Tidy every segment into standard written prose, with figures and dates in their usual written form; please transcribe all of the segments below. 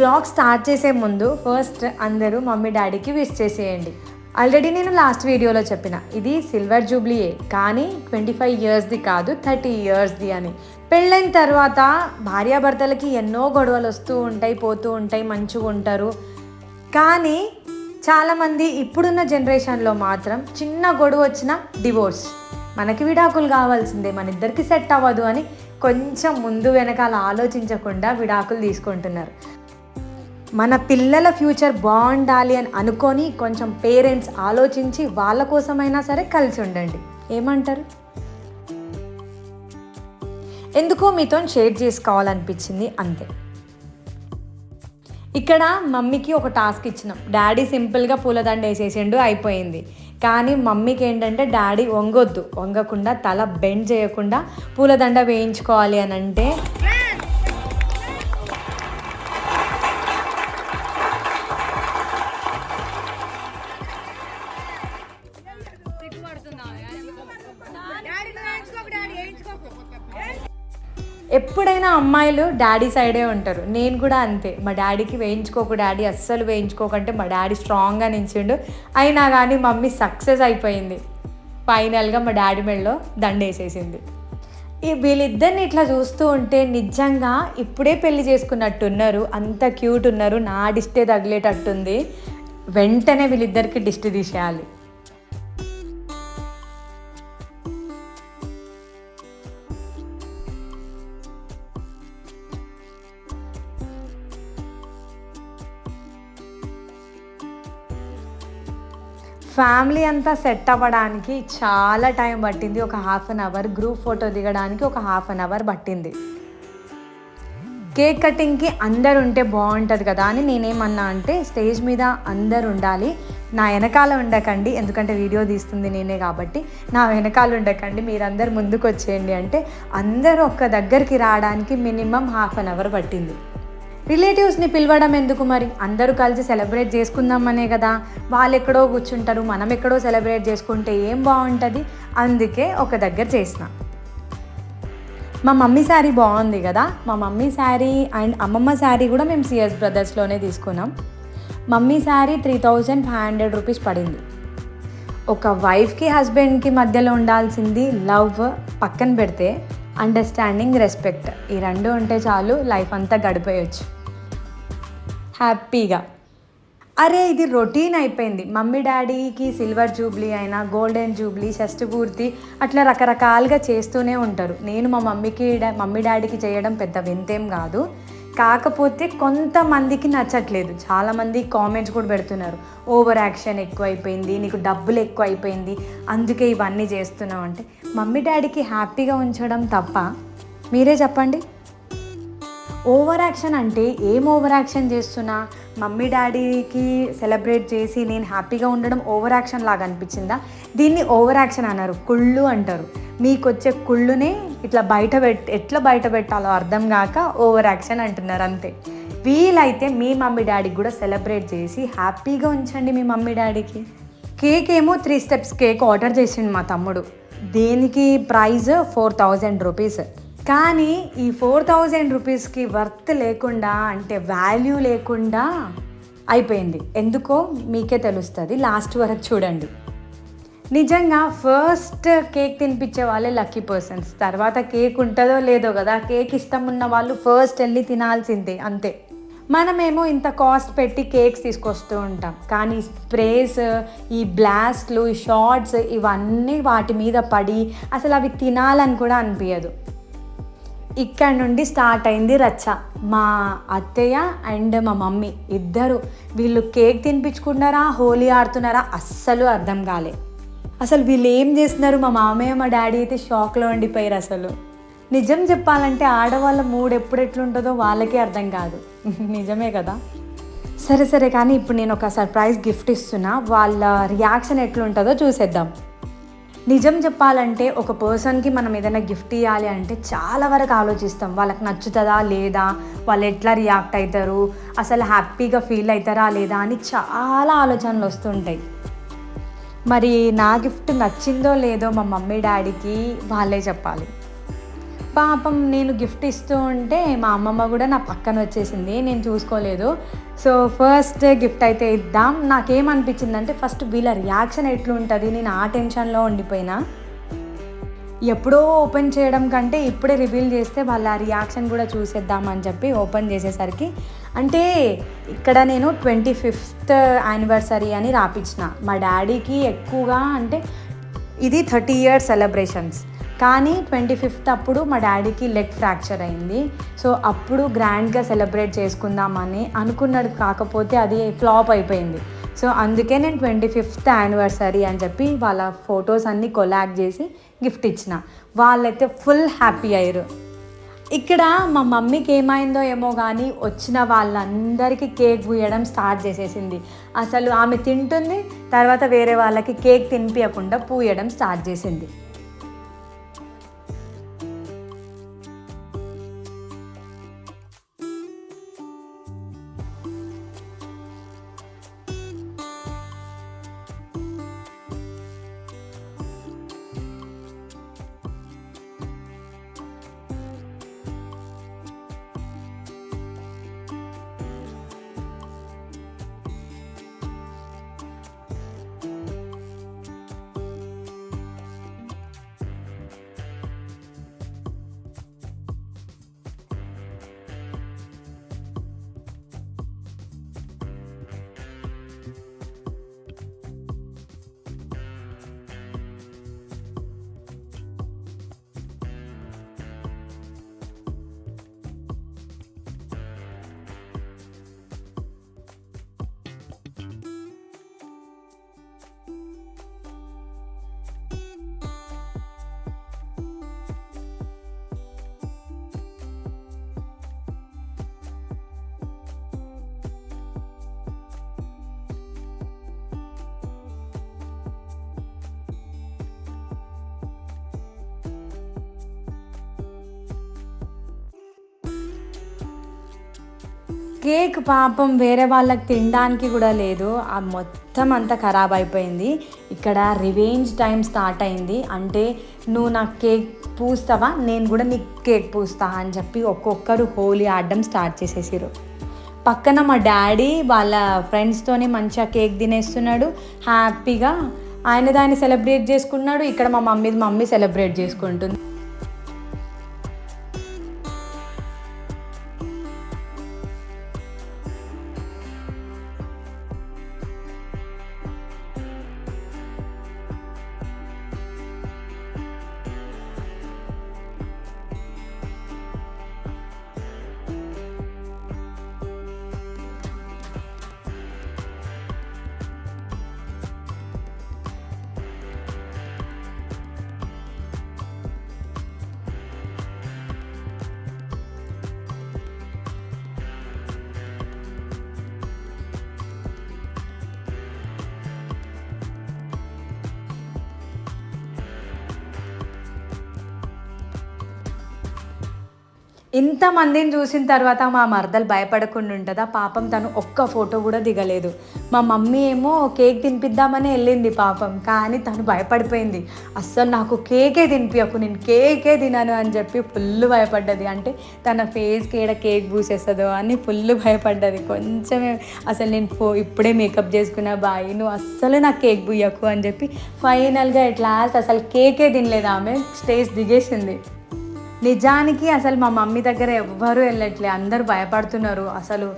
Vlog start చేసే ముందు first అందరూ మమ్మీ డాడీకి విష్ చేసేయండి. ఆల్రెడీ నేను లాస్ట్ వీడియోలో చెప్పిన ఇది సిల్వర్ జూబ్లీయే, కానీ 25 ఇయర్స్ది కాదు 30 ఇయర్స్ది అని. పెళ్ళైన తర్వాత భార్యాభర్తలకి ఎన్నో గొడవలు వస్తూ ఉంటాయి, పోతూ ఉంటాయి, మంచిగా ఉంటారు. కానీ చాలామంది ఇప్పుడున్న జనరేషన్లో మాత్రం చిన్న గొడవ వచ్చినా డివోర్స్, మనకి విడాకులు కావాల్సిందే, మన ఇద్దరికి సెట్ అవ్వదు అని కొంచెం ముందు వెనకాల ఆలోచించకుండా విడాకులు తీసుకుంటున్నారు. మన పిల్లల ఫ్యూచర్ బాగుండాలి అని అనుకొని కొంచెం పేరెంట్స్ ఆలోచించి వాళ్ళ కోసమైనా సరే కలిసి ఉండండి. ఏమంటారు? ఎందుకో మీతో షేర్ చేసుకోవాలనిపించింది అంతే. ఇక్కడ మమ్మీకి ఒక టాస్క్ ఇచ్చినాం. డాడీ సింపుల్గా పూలదండ వేసేసిండు, అయిపోయింది. కానీ మమ్మీకి ఏంటంటే డాడీ వంగకుండా తల బెండ్ చేయకుండా పూలదండ వేయించుకోవాలి అని అంటే ఎప్పుడైనా అమ్మాయిలు డాడీ సైడే ఉంటారు. నేను కూడా అంతే. మా డాడీకి వేయించుకోకు డాడీ, అస్సలు వేయించుకోకంటే మా డాడీ స్ట్రాంగ్గా నించిండు. అయినా కానీ మమ్మీ సక్సెస్ అయిపోయింది. ఫైనల్గా మా డాడీ మెడలో దండేసేసింది. వీళ్ళిద్దరిని ఇట్లా చూస్తూ ఉంటే నిజంగా ఇప్పుడే పెళ్లి చేసుకున్నట్టున్నారు, అంత క్యూట్ ఉన్నారు. నా దిష్టే తగిలేటట్టుంది. వెంటనే వీళ్ళిద్దరికి దిష్టి తీసేయాలి. ఫ్యామిలీ అంతా సెట్ అవ్వడానికి చాలా టైం పట్టింది. ఒక 1/2 అవర్, గ్రూప్ ఫోటో దిగడానికి ఒక 1/2 అవర్ పట్టింది. కేక్ కటింగ్కి అందరు ఉంటే బాగుంటుంది కదా అని నేనేమన్నా అంటే స్టేజ్ మీద అందరు ఉండాలి, నా వెనకాల ఉండకండి, ఎందుకంటే వీడియో తీస్తుంది నేనే కాబట్టి నా వెనకాల ఉండకండి, మీరందరు ముందుకు వచ్చేయండి అంటే అందరూ ఒక్క దగ్గరికి రావడానికి మినిమం 1/2 అవర్ పట్టింది. రిలేటివ్స్ని పిలవడం ఎందుకు మరి? అందరూ కలిసి సెలబ్రేట్ చేసుకుందామనే కదా. వాళ్ళు ఎక్కడో కూర్చుంటారు, మనం ఎక్కడో సెలబ్రేట్ చేసుకుంటే ఏం బాగుంటుంది. అందుకే ఒక దగ్గర చేసిన. మా మమ్మీ శారీ బాగుంది కదా. మా మమ్మీ శారీ అండ్ అమ్మమ్మ శారీ కూడా మేము సిఎస్ బ్రదర్స్లోనే తీసుకున్నాం. మమ్మీ శారీ 3500 రూపీస్ పడింది. ఒక వైఫ్కి హస్బెండ్కి మధ్యలో ఉండాల్సింది లవ్ పక్కన పెడితే అండర్స్టాండింగ్, రెస్పెక్ట్, ఈ 2 ఉంటే చాలు, లైఫ్ అంతా గడిపేయచ్చు హ్యాపీగా. అరే ఇది రొటీన్ అయిపోయింది. మమ్మీ డాడీకి సిల్వర్ జూబ్లీ అయినా, గోల్డెన్ జూబ్లీ, షష్ఠపూర్తి అట్లా రకరకాలుగా చేస్తూనే ఉంటారు. నేను మా మమ్మీ డాడీకి చేయడం పెద్ద వింతేం కాదు. కాకపోతే కొంతమందికి నచ్చట్లేదు. చాలామంది కామెంట్స్ కూడా పెడుతున్నారు, ఓవర్ యాక్షన్ ఎక్కువైపోయింది, నీకు డబ్బులు ఎక్కువ అయిపోయింది, అందుకే ఇవన్నీ చేస్తున్నావు అంటే. మమ్మీ డాడీకి హ్యాపీగా ఉంచడం తప్ప మీరే చెప్పండి. ఓవర్ యాక్షన్ అంటే ఏం ఓవర్ యాక్షన్ చేస్తున్నా? మమ్మీ డాడీకి సెలబ్రేట్ చేసి నేను హ్యాపీగా ఉండడం ఓవర్ యాక్షన్ లాగా అనిపించిందా? దీన్ని ఓవర్ యాక్షన్ అన్నారు, కుళ్ళు అంటారు. మీకు వచ్చే కుళ్ళునే ఇట్లా ఎట్లా బయట పెట్టాలో అర్థం కాక ఓవర్ యాక్షన్ అంటున్నారు అంతే. వీలైతే మీ మమ్మీ డాడీకి కూడా సెలబ్రేట్ చేసి హ్యాపీగా ఉంచండి మీ మమ్మీ డాడీకి. కేక్ ఏమో 3 స్టెప్స్ కేక్ ఆర్డర్ చేసిండు మా తమ్ముడు. దీనికి ప్రైస్ 4000 రూపీస్. కానీ ఈ 4000 రూపీస్కి వర్త్ లేకుండా, అంటే వాల్యూ లేకుండా అయిపోయింది. ఎందుకో మీకే తెలుస్తుంది, లాస్ట్ వరకు చూడండి. నిజంగా ఫస్ట్ కేక్ తినిపించే వాళ్ళే లక్కీ పర్సన్స్. తర్వాత కేక్ ఉంటుందో లేదో కదా, కేక్ ఇష్టం ఉన్న వాళ్ళు ఫస్ట్ వెళ్ళి తినాల్సిందే అంతే. మనమేమో ఇంత కాస్ట్ పెట్టి కేక్స్ తీసుకొస్తూ ఉంటాం, కానీ స్ప్రేస్, ఈ బ్లాస్ట్లు, ఈ షార్ట్స్ ఇవన్నీ వాటి మీద పడి అసలు అవి తినాలని కూడా అనిపించదు. ఇక్కడ నుండి స్టార్ట్ అయింది రచ్చ. మా అత్తయ్య అండ్ మా మమ్మీ ఇద్దరు, వీళ్ళు కేక్ తినిపించుకున్నారా, హోలీ ఆడుతున్నారా అస్సలు అర్థం కాలే. అసలు వీళ్ళు ఏం చేస్తున్నారు? మా మామయ్య మా డాడీ అయితే షాక్లో ఉండిపోయారు. అసలు నిజం చెప్పాలంటే ఆడవాళ్ళ మూడ్ ఎట్లుంటుందో వాళ్ళకే అర్థం కాదు. నిజమే కదా. సరే కానీ ఇప్పుడు నేను ఒక సర్ప్రైజ్ గిఫ్ట్ ఇస్తున్నా, వాళ్ళ రియాక్షన్ ఎట్లుంటుందో చూసేద్దాం. నిజం చెప్పాలంటే ఒక పర్సన్కి మనం ఏదైనా గిఫ్ట్ ఇవ్వాలి అంటే చాలా వరకు ఆలోచిస్తాం. వాళ్ళకి నచ్చుతుందా లేదా, వాళ్ళు ఎట్లా రియాక్ట్ అవుతారు, అసలు హ్యాపీగా ఫీల్ అవుతారా లేదా అని చాలా ఆలోచనలు వస్తుంటాయి. మరి నా గిఫ్ట్ నచ్చిందో లేదో మా మమ్మీ డాడీకి వాళ్ళే చెప్పాలి. పాపం నేను గిఫ్ట్ ఇస్తూ ఉంటే మా అమ్మమ్మ కూడా నా పక్కన వచ్చేసింది, నేను చూసుకోలేదు. సో ఫస్ట్ గిఫ్ట్ అయితే ఇద్దాం. నాకేమనిపించిందంటే ఫస్ట్ వీళ్ళ రియాక్షన్ ఎట్లుంటుంది, నేను ఆ టెన్షన్లో ఉండిపోయినా. ఎప్పుడో ఓపెన్ చేయడం కంటే ఇప్పుడే రివీల్ చేస్తే వాళ్ళ రియాక్షన్ కూడా చూసేద్దామని చెప్పి ఓపెన్ చేసేసరికి, అంటే ఇక్కడ నేను 25th యానివర్సరీ అని రాపించిన. మా డాడీకి ఎక్కువగా అంటే ఇది 30 years సెలబ్రేషన్స్, కానీ 25th అప్పుడు మా డాడీకి లెగ్ ఫ్రాక్చర్ అయింది. సో అప్పుడు గ్రాండ్గా సెలబ్రేట్ చేసుకుందామని అనుకున్నాడు, కాకపోతే అది ఫ్లాప్ అయిపోయింది. సో అందుకే నేను 25th యానివర్సరీ అని చెప్పి వాళ్ళ ఫొటోస్ అన్నీ కొలాబ్ చేసి గిఫ్ట్ ఇచ్చిన. వాళ్ళైతే ఫుల్ హ్యాపీ అయ్యారు. ఇక్కడ మా మమ్మీకి ఏమైందో ఏమో కానీ వచ్చిన వాళ్ళందరికీ కేక్ పూయడం స్టార్ట్ చేసేసింది. అసలు ఆమె తింటుంది, తర్వాత వేరే వాళ్ళకి కేక్ తినిపించకుండా పూయడం స్టార్ట్ చేసింది. కేక్ పాపం వేరే వాళ్ళకి తినడానికి కూడా లేదు, ఆ మొత్తం అంతా ఖరాబ్ అయిపోయింది. ఇక్కడ రివెంజ్ టైం స్టార్ట్ అయింది. అంటే నువ్వు నాకు కేక్ పూస్తావా, నేను కూడా నీకు కేక్ పూస్తా అని చెప్పి ఒక్కొక్కరు హోలీ ఆడడం స్టార్ట్ చేసేసారు. పక్కన మా డాడీ వాళ్ళ ఫ్రెండ్స్తోనే మంచిగా కేక్ తినేస్తున్నాడు హ్యాపీగా, ఆయన దాన్ని సెలబ్రేట్ చేసుకున్నాడు. ఇక్కడ మా మమ్మీ సెలబ్రేట్ చేసుకుంటుంది. ఇంతమందిని చూసిన తర్వాత మా మరదలు భయపడకుండా ఉంటుందా పాపం, తను ఒక్క ఫోటో కూడా దిగలేదు. మా మమ్మీ ఏమో కేక్ తినిపిద్దామని వెళ్ళింది పాపం, కానీ తను భయపడిపోయింది. అస్సలు నాకు కేకే తినిపించకు, నేను కేకే తినను అని చెప్పి ఫుల్ భయపడ్డది. అంటే తన ఫేస్కి ఏడ కేక్ పూసేస్తుందో అని ఫుల్ భయపడ్డది. కొంచెమే అసలు నేను ఇప్పుడే మేకప్ చేసుకున్నా బాయ్, నువ్వు అస్సలు నాకు కేక్ పూయకు అని చెప్పి ఫైనల్గా ఎట్లా అసలు కేకే తినలేదు ఆమె, స్టేజ్ దిగేసింది. నిజానికి అసలు మా మమ్మీ దగ్గర ఎవ్వరూ వెళ్ళట్లే, అందరూ భయపడుతున్నారు. అసలు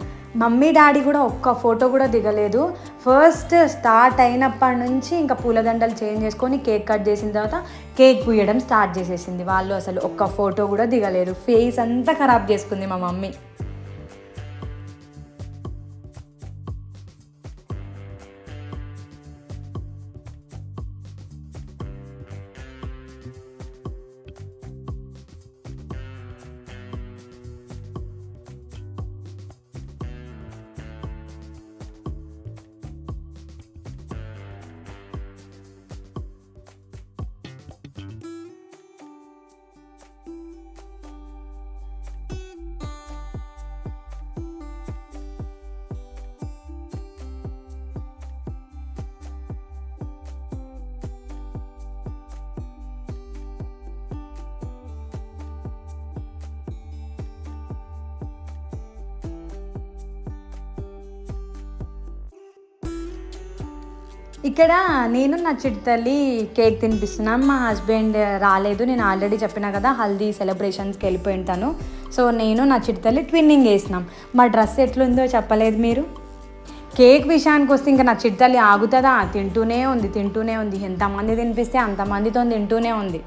మమ్మీ డాడీ కూడా ఒక్క ఫోటో కూడా దిగలేదు. ఫస్ట్ స్టార్ట్ అయినప్పటి నుంచి ఇంకా పూలదండలు చేంజ్ చేసుకొని కేక్ కట్ చేసిన తర్వాత కేక్ పూయడం స్టార్ట్ చేసేసింది. వాళ్ళు అసలు ఒక్క ఫోటో కూడా దిగలేరు. ఫేస్ అంతా ఖరాబ్ చేసుకుంది మా మమ్మీ. ఇక్కడ నేను నా చిట్తల్లి కేక్ తినిపిస్తున్నాం. మా హస్బెండ్ రాలేదు, నేను ఆల్రెడీ చెప్పినా కదా హల్దీ సెలబ్రేషన్స్కి వెళ్ళిపోయి ఉంటాను. సో నేను నా చిట్తల్లి ట్విన్నింగ్ వేసినాం. మా డ్రెస్ ఎట్లుందో చెప్పలేదు మీరు. కేక్ విషయానికి వస్తే ఇంకా నా చిట్తల్లి ఆగుతుందా, తింటూనే ఉంది. ఎంతమంది తినిపిస్తే అంతమందితో తింటూనే ఉంది.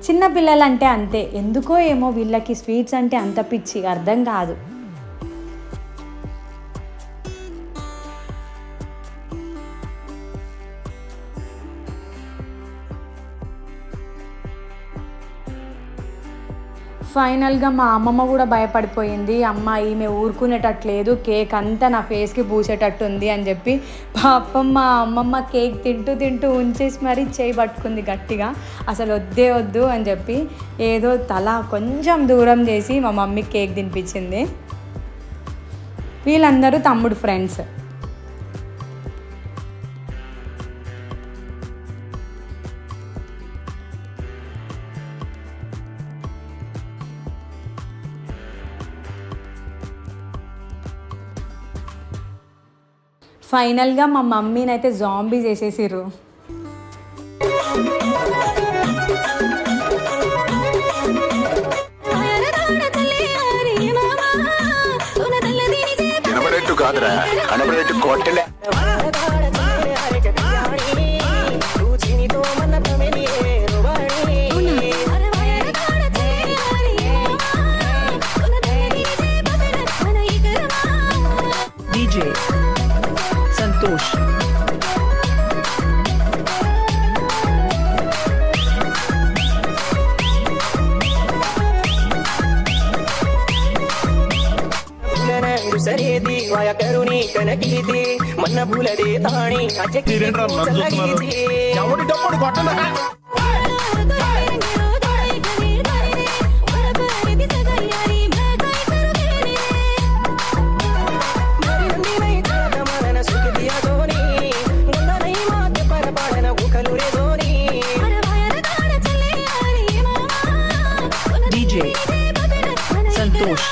చిన్నపిల్లలంటే అంతే, ఎందుకో ఏమో వీళ్ళకి స్వీట్స్ అంటే అంత పిచ్చి, అర్థం కాదు. ఫైనల్గా మా అమ్మమ్మ కూడా భయపడిపోయింది. అమ్మ ఈమె ఊరుకునేటట్లేదు, కేక్ అంతా నా ఫేస్కి పూసేటట్టుంది అని చెప్పి. పాపం మా అమ్మమ్మ కేక్ తింటూ ఉంచేసి మరీ చేయి పట్టుకుంది గట్టిగా. అసలు వద్దు అని చెప్పి ఏదో తల కొంచెం దూరం చేసి మా మమ్మీకి కేక్ తినిపించింది. వీళ్ళందరూ తమ్ముడు ఫ్రెండ్స్. ఫైనల్గా మా మమ్మీని అయితే జాంబీ చేసేసిర్రు. సంతోష్. ಸರಿದಿ ವಾಯ ಕರುಣಿ ಕನಕಿದಿ ಮನ್ನ ಬುಲದೆ ತಾಣಿ ಅಜಕಿ ಚಲಗಿದಿ ಯಾವಡಿ ಡಪ್ಪಡಿ ಕೊಟ್ಟನ సంతోష్.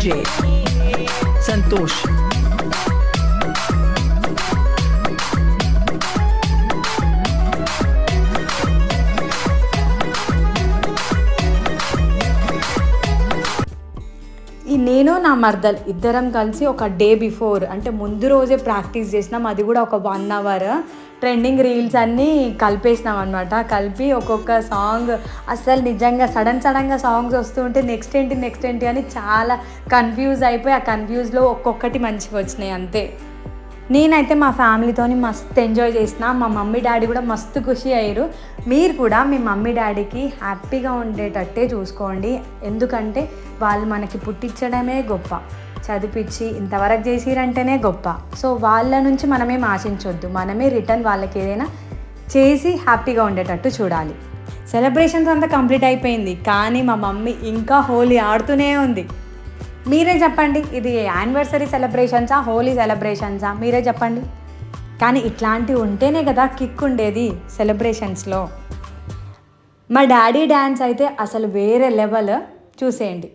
DJ సంతోష్. నేను నా మర్దల్ ఇద్దరం కలిసి ఒక డే బిఫోర్ అంటే ముందు రోజే ప్రాక్టీస్ చేసినాం. అది కూడా ఒక 1 అవర్ ట్రెండింగ్ రీల్స్ అన్నీ కలిపేసినాం అనమాట. కలిపి ఒక్కొక్క సాంగ్ అసలు నిజంగా సడన్గా సాంగ్స్ వస్తుంటే నెక్స్ట్ ఏంటి అని చాలా కన్ఫ్యూజ్ అయిపోయి ఆ కన్ఫ్యూజ్లో ఒక్కొక్కటి మంచిగా వచ్చినాయి అంతే. నేనైతే మా ఫ్యామిలీతోని మస్తు ఎంజాయ్ చేసిన. మా మమ్మీ డాడీ కూడా మస్తు ఖుషి అయ్యారు. మీరు కూడా మీ మమ్మీ డాడీకి హ్యాపీగా ఉండేటట్టే చూసుకోండి. ఎందుకంటే వాళ్ళు మనకి పుట్టించడమే గొప్ప, చదివించి ఇంతవరకు చేసిరంటేనే గొప్ప. సో వాళ్ళ నుంచి మనమేం ఆశించొద్దు, మనమే రిటర్న్ వాళ్ళకి ఏదైనా చేసి హ్యాపీగా ఉండేటట్టు చూడాలి. సెలబ్రేషన్స్ అంతా కంప్లీట్ అయిపోయింది, కానీ మా మమ్మీ ఇంకా హోలీ ఆడుతూనే ఉంది. మీరే చెప్పండి, ఇది యానివర్సరీ సెలబ్రేషన్సా హోలీ సెలబ్రేషన్సా మీరే చెప్పండి. కానీ ఇట్లాంటివి ఉంటేనే కదా కిక్ ఉండేది సెలబ్రేషన్స్లో. మా డాడీ డ్యాన్స్ అయితే అసలు వేరే లెవెల్, చూసేయండి.